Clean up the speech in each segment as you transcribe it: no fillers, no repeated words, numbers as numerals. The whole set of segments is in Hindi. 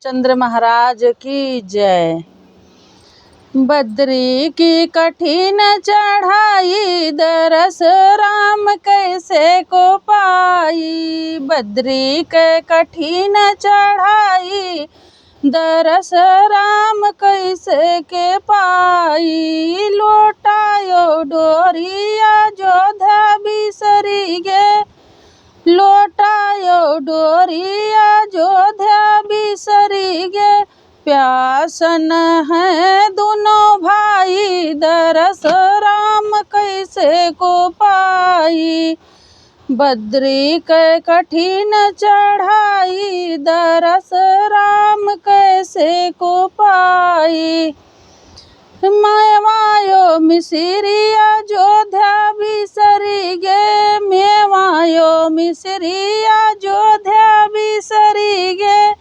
रामचंद्र महाराज की जय। बद्री की कठिन चढ़ाई दरस राम कैसे को पाई। बद्री के कठिन चढ़ाई दरस राम कैसे के पाई। लोटायो डोरिया जोधा बिसरी गे। लोटायो डोरिया जोधा बिसरी गे। प्यासन है दोनों भाई दरस राम कैसे को पाई। बद्री के कठिन चढ़ाई दरस राम कैसे को पाई। मेवायो मिसरिया जोधा बिसरी गे। मेवायो मिसरिया जोधा बिसरी गे।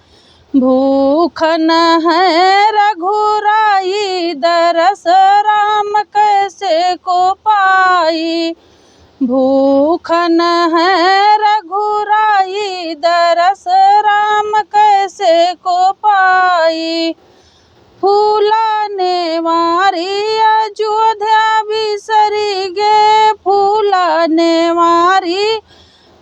भूखन है रघुराई दरस राम कैसे को पाई। भूखन है रघुराई दरस राम कैसे को पाई। फूलाने मारी अयोध्या बिसरी गे। फूलाने मारी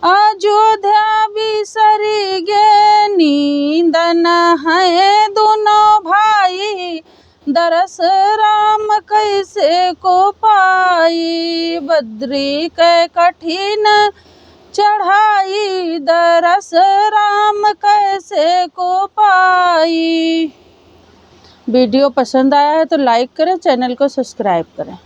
अयोध्या बिसरी गे। नींदन है दोनों भाई दरस राम कैसे को पाई। बद्री के कठिन चढ़ाई दरस राम कैसे को पाई। वीडियो पसंद आया है तो लाइक करें, चैनल को सब्सक्राइब करें।